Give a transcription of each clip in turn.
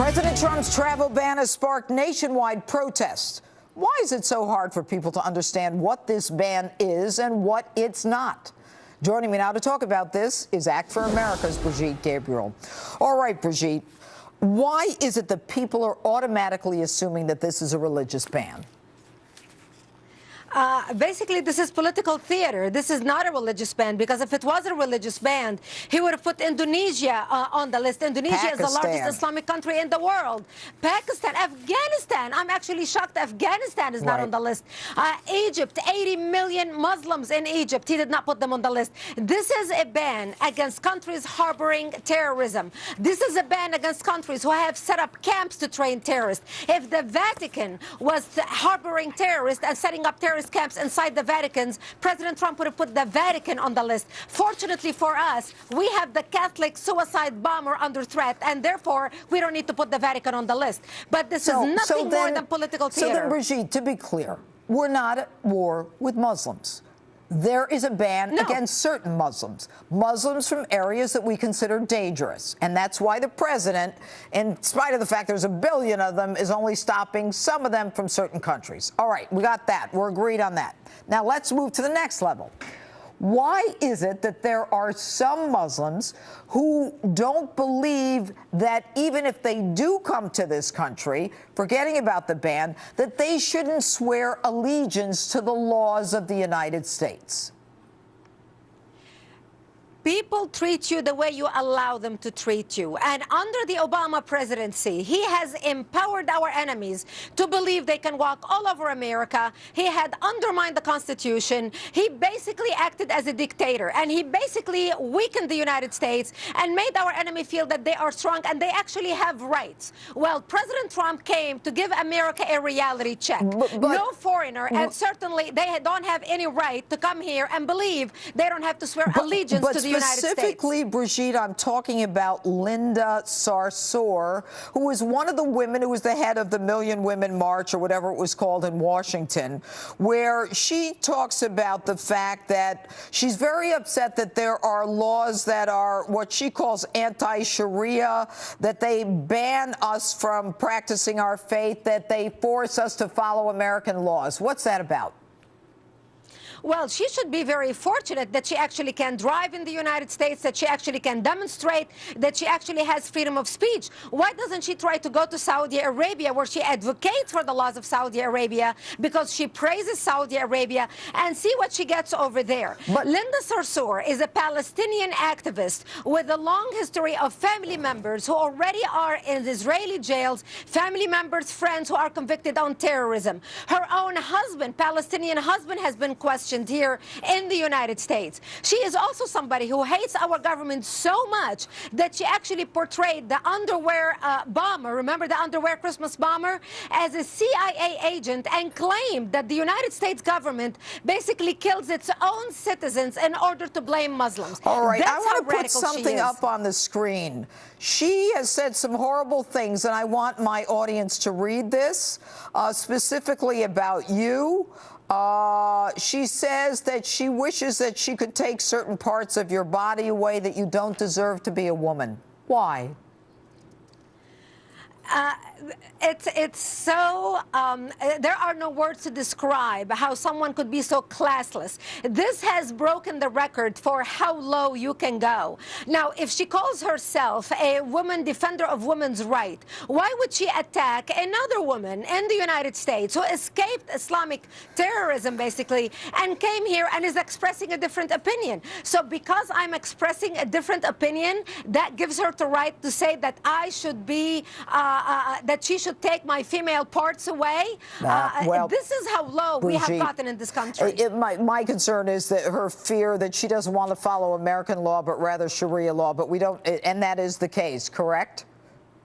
President Trump's travel ban has sparked nationwide protests. Why is it so hard for people to understand what this ban is and what it's not? Joining me now to talk about this is Act for America's Brigitte Gabriel. All right, Brigitte, why is it that people are automatically assuming that this is a religious ban? Basically, this is political theater. This is not a religious ban, because if it was a religious ban, he would have put Indonesia on the list. Indonesia is the largest Islamic country in the world. Pakistan, Afghanistan. I'm actually shocked Afghanistan is not on the list. Egypt, 80 million Muslims in Egypt. He did not put them on the list. This is a ban against countries harboring terrorism. This is a ban against countries who have set up camps to train terrorists. If the Vatican was harboring terrorists and setting up terrorist camps inside the Vatican's, President Trump would have put the Vatican on the list. Fortunately for us, we have the Catholic suicide bomber under threat, and therefore we don't need to put the Vatican on the list. But this is nothing more than political theater. So then, Brigitte, to be clear, we're not at war with Muslims. There is a ban against certain Muslims from areas that we consider dangerous. And that's why the president, in spite of the fact there's a billion of them, is only stopping some of them from certain countries. All right, we got that. We're agreed on that. Now let's move to the next level. Why is it that there are some Muslims who don't believe that even if they do come to this country, forgetting about the ban, that they shouldn't swear allegiance to the laws of the United States? People treat you the way you allow them to treat you. And under the Obama presidency, he has empowered our enemies to believe they can walk all over America. He had undermined the Constitution. He basically acted as a dictator. And he basically weakened the United States and made our enemy feel that they are strong and they actually have rights. Well, President Trump came to give America a reality check. No foreigner, and certainly they don't have any right to come here and believe they don't have to swear allegiance to the specifically, Brigitte, I'm talking about Linda Sarsour, who was one of the women who was the head of the Million Women March, or whatever it was called, in Washington, where she talks about the fact that she's very upset that there are laws that are what she calls anti-Sharia, that they ban us from practicing our faith, that they force us to follow American laws. What's that about? Well, she should be very fortunate that she actually can drive in the United States, that she actually can demonstrate, that she actually has freedom of speech. Why doesn't she try to go to Saudi Arabia, where she advocates for the laws of Saudi Arabia, because she praises Saudi Arabia, and see what she gets over there? But Linda Sarsour is a Palestinian activist with a long history of family members who already are in Israeli jails, family members, friends who are convicted on terrorism. Her own husband, Palestinian husband, has been questioned here in the United States. She is also somebody who hates our government so much that she actually portrayed the underwear bomber, remember the underwear Christmas bomber, as a CIA agent, and claimed that the United States government basically kills its own citizens in order to blame Muslims. All right, I want to put something up on the screen. She has said some horrible things, and I want my audience to read this, specifically about you. She says that she wishes that she could take certain parts of your body away, that you don't deserve to be a woman. Why? It's so, there are no words to describe how someone could be so classless. This has broken the record for how low you can go. Now, if she calls herself a woman defender of women's rights, why would she attack another woman in the United States who escaped Islamic terrorism, basically, and came here and is expressing a different opinion? So because I'm expressing a different opinion, that gives her the right to say that I should be, that she should take my female parts away. Well, this is how low Brigitte, we have gotten in this country. My concern is that her fear that she doesn't want to follow American law, but rather Sharia law. But we don't, and that is the case, correct?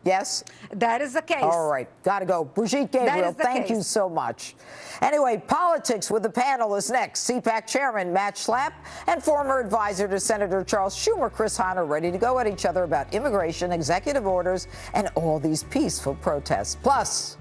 Yes? That is the case. All right. Got to go. Brigitte Gabriel, thank you so much. Anyway, politics with the panel is next. CPAC Chairman Matt Schlapp and former advisor to Senator Charles Schumer, Chris Hahn, are ready to go at each other about immigration, executive orders, and all these peaceful protests. Plus,